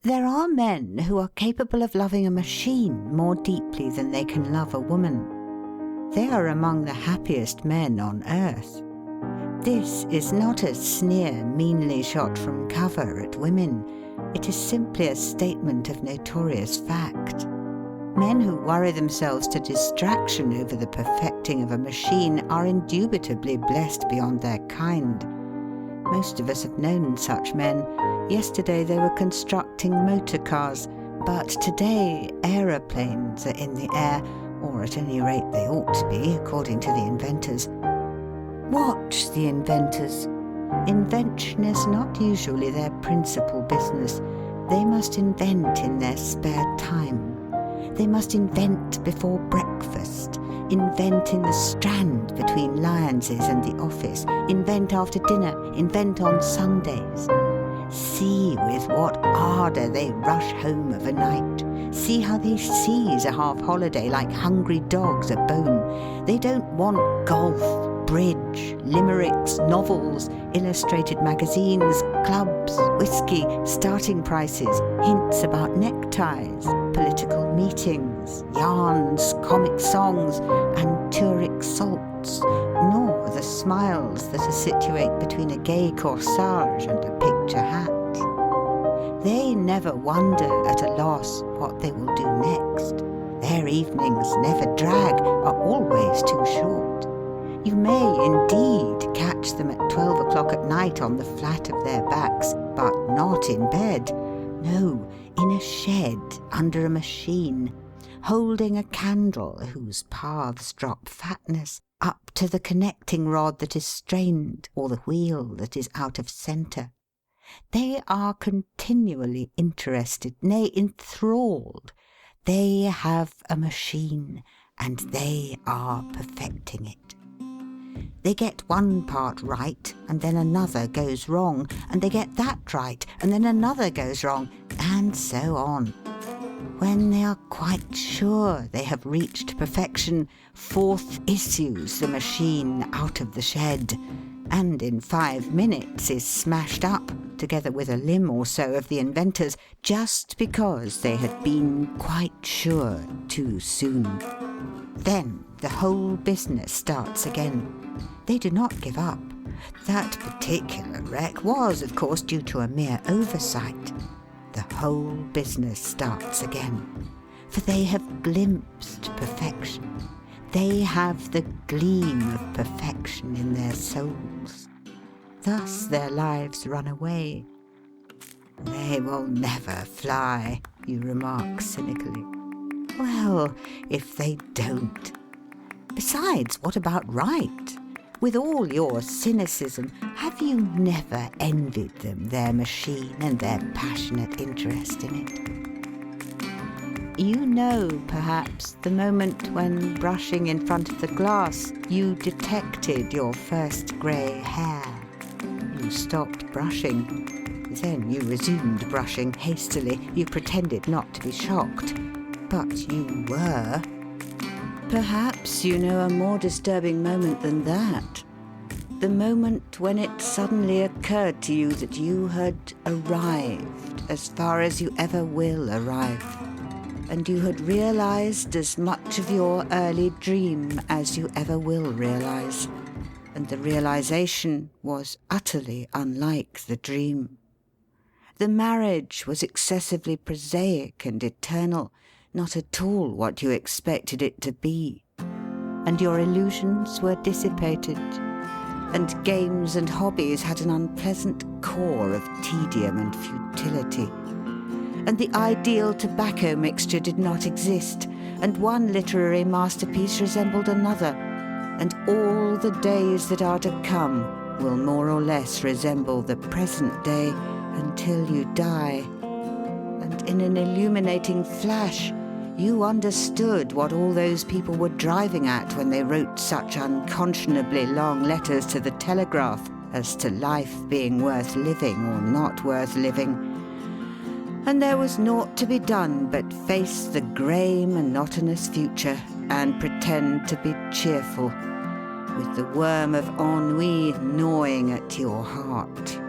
There are men who are capable of loving a machine more deeply than they can love a woman. They are among the happiest men on earth. This is not a sneer meanly shot from cover at women. It is simply a statement of notorious fact. Men who worry themselves to distraction over the perfecting of a machine are indubitably blessed beyond their kind. Most of us have known such men. Yesterday they were constructing motor cars, but today aeroplanes are in the air, or at any rate they ought to be, according to the inventors. Watch the inventors. Invention is not usually their principal business. They must invent in their spare time. They must invent before breakfast, invent in the Strand between Lyons's and the office, invent after dinner, invent on Sundays. See with what ardour they rush home of a night. See how they seize a half-holiday like hungry dogs a bone. They don't want golf, bridge, limericks, novels, illustrated magazines, clubs, whiskey, starting prices, hints about neckties, political meetings, yarns, comic songs, and Turek salts, nor the smiles that are situate between a gay corsage and a picture hat. They never wonder at a loss what they will do next. Their evenings never drag, are always too short. You may indeed catch them at 12 o'clock at night on the flat of their backs, but not in bed. No, in a shed under a machine, holding a candle whose paths drop fatness up to the connecting rod that is strained, or the wheel that is out of centre. They are continually interested, nay, enthralled. They have a machine, and they are perfecting it. They get one part right, and then another goes wrong, and they get that right, and then another goes wrong, and so on. When they are quite sure they have reached perfection, forth issues the machine out of the shed, and in 5 minutes is smashed up, together with a limb or so of the inventors, just because they had been quite sure too soon. Then the whole business starts again. They do not give up. That particular wreck was, of course, due to a mere oversight. The whole business starts again, for they have glimpsed perfection. They have the gleam of perfection in their souls. Thus their lives run away. They will never fly, you remark cynically. Well, if they don't. Besides, what about right? With all your cynicism, have you never envied them their machine and their passionate interest in it? You know, perhaps, the moment when, brushing in front of the glass, you detected your first grey hair. You stopped brushing. Then you resumed brushing hastily. You pretended not to be shocked. But you were. Perhaps you know a more disturbing moment than that. The moment when it suddenly occurred to you that you had arrived as far as you ever will arrive, and you had realized as much of your early dream as you ever will realize, and the realization was utterly unlike the dream. The marriage was excessively prosaic and eternal, not at all what you expected it to be, and your illusions were dissipated, and games and hobbies had an unpleasant core of tedium and futility, and the ideal tobacco mixture did not exist, and one literary masterpiece resembled another, and all the days that are to come will more or less resemble the present day until you die. And in an illuminating flash, you understood what all those people were driving at when they wrote such unconscionably long letters to the Telegraph as to life being worth living or not worth living. And there was naught to be done but face the grey, monotonous future and pretend to be cheerful, with the worm of ennui gnawing at your heart.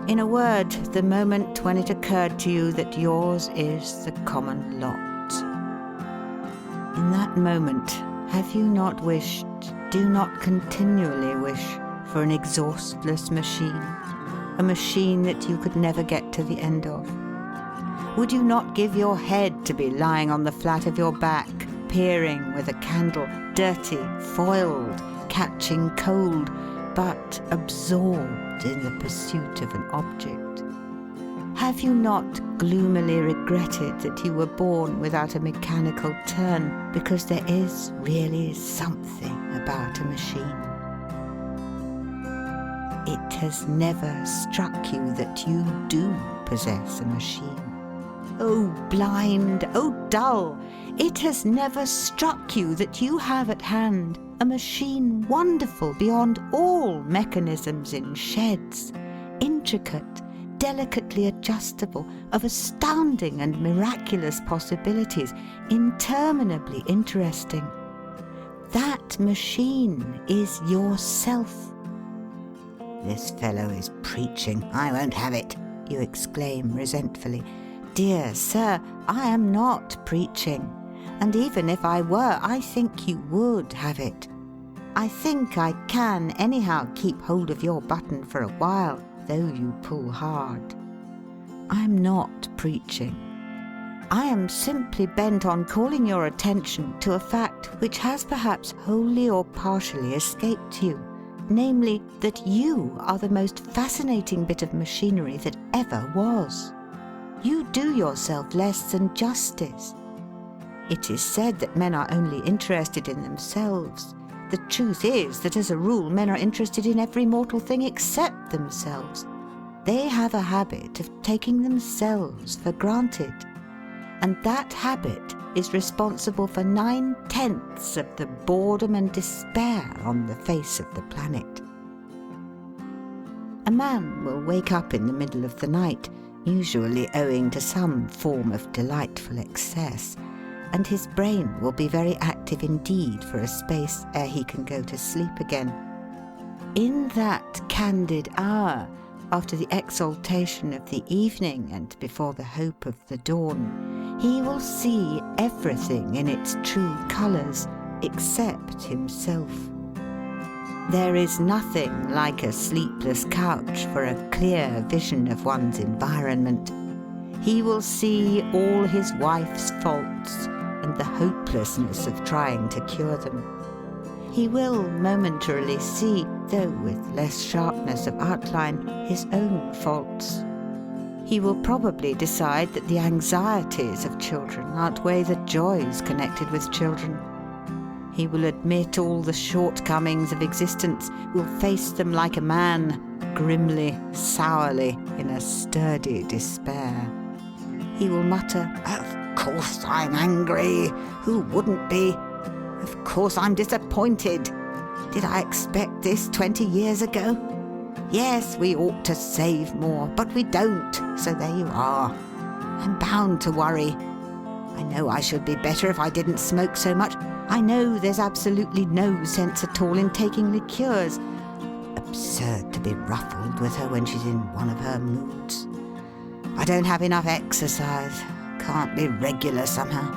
In a word, the moment when it occurred to you that yours is the common lot. In that moment, have you not wished, do not continually wish, for an exhaustless machine, a machine that you could never get to the end of? Would you not give your head to be lying on the flat of your back, peering with a candle, dirty, foiled, catching cold, but absorbed in the pursuit of an object? Have you not gloomily regretted that you were born without a mechanical turn, because there is really something about a machine? It has never struck you that you do possess a machine. Oh blind, oh dull! It has never struck you that you have at hand a machine wonderful beyond all mechanisms in sheds, intricate, delicately adjustable, of astounding and miraculous possibilities, interminably interesting. That machine is yourself. "This fellow is preaching. I won't have it," you exclaim resentfully. Dear sir, I am not preaching, and even if I were, I think you would have it. I think I can anyhow keep hold of your button for a while, though you pull hard. I'm not preaching. I am simply bent on calling your attention to a fact which has perhaps wholly or partially escaped you, namely that you are the most fascinating bit of machinery that ever was. You do yourself less than justice. It is said that men are only interested in themselves. The truth is that as a rule men are interested in every mortal thing except themselves. They have a habit of taking themselves for granted, and that habit is responsible for 9/10 of the boredom and despair on the face of the planet. A man will wake up in the middle of the night, usually owing to some form of delightful excess, and his brain will be very active indeed for a space ere he can go to sleep again. In that candid hour, after the exaltation of the evening and before the hope of the dawn, he will see everything in its true colours except himself. There is nothing like a sleepless couch for a clear vision of one's environment. He will see all his wife's faults and the hopelessness of trying to cure them. He will momentarily see, though with less sharpness of outline, his own faults. He will probably decide that the anxieties of children outweigh the joys connected with children. He will admit all the shortcomings of existence, will face them like a man, grimly, sourly, in a sturdy despair. He will mutter, "Of course I'm angry. Who wouldn't be? Of course I'm disappointed. Did I expect this 20 years ago? Yes, we ought to save more, but we don't, so there you are. I'm bound to worry. I know I should be better if I didn't smoke so much. I know there's absolutely no sense at all in taking liqueurs. Absurd to be ruffled with her when she's in one of her moods. I don't have enough exercise. Can't be regular somehow.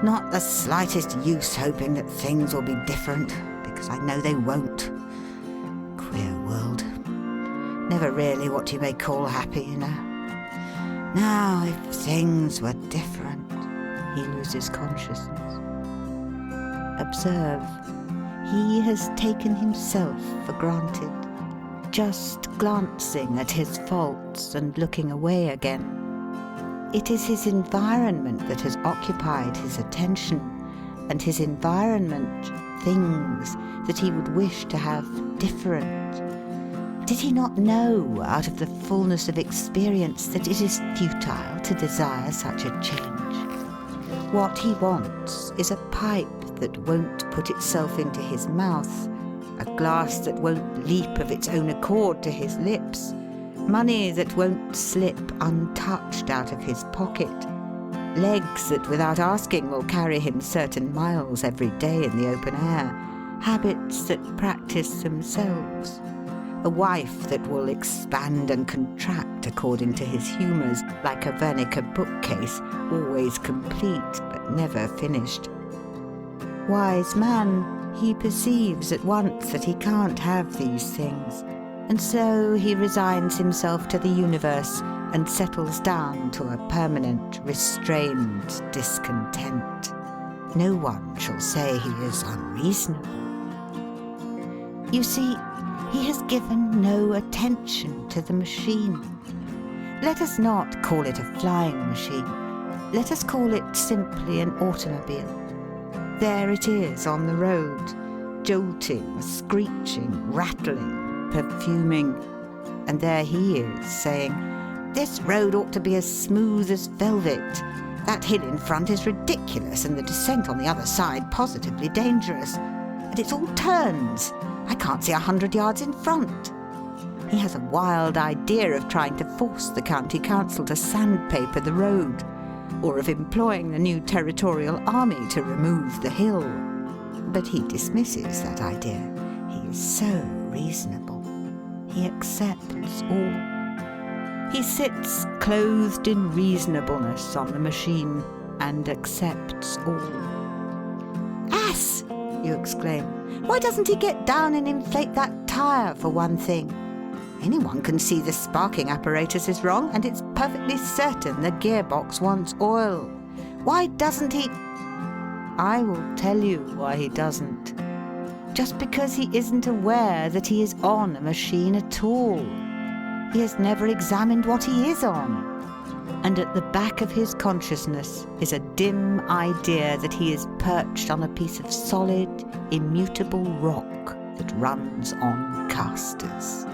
Not the slightest use hoping that things will be different, because I know they won't. Queer world. Never really what you may call happy, you know. Now, if things were different," he loses consciousness. Observe, he has taken himself for granted, just glancing at his faults and looking away again. It is his environment that has occupied his attention, and his environment things that he would wish to have different. Did he not know, out of the fullness of experience, that it is futile to desire such a change? What he wants is a pipe that won't put itself into his mouth, a glass that won't leap of its own accord to his lips, money that won't slip untouched out of his pocket, legs that without asking will carry him certain miles every day in the open air, habits that practice themselves, a wife that will expand and contract according to his humours, like a Wernicke bookcase, always complete but never finished. Wise man, he perceives at once that he can't have these things, and so he resigns himself to the universe and settles down to a permanent, restrained discontent. No one shall say he is unreasonable. You see, he has given no attention to the machine. Let us not call it a flying machine. Let us call it simply an automobile. There it is on the road, jolting, screeching, rattling, perfuming. And there he is saying, "This road ought to be as smooth as velvet. That hill in front is ridiculous, and the descent on the other side positively dangerous. And it's all turns. I can't see 100 yards in front." He has a wild idea of trying to force the county council to sandpaper the road, or of employing the new territorial army to remove the hill. But he dismisses that idea. He is so reasonable. He accepts all. He sits clothed in reasonableness on the machine and accepts all. "Ass!" you exclaim. "Why doesn't he get down and inflate that tyre, for one thing? Anyone can see the sparking apparatus is wrong, and it's perfectly certain the gearbox wants oil. Why doesn't he?" I will tell you why he doesn't. Just because he isn't aware that he is on a machine at all. He has never examined what he is on. And at the back of his consciousness is a dim idea that he is perched on a piece of solid, immutable rock that runs on casters.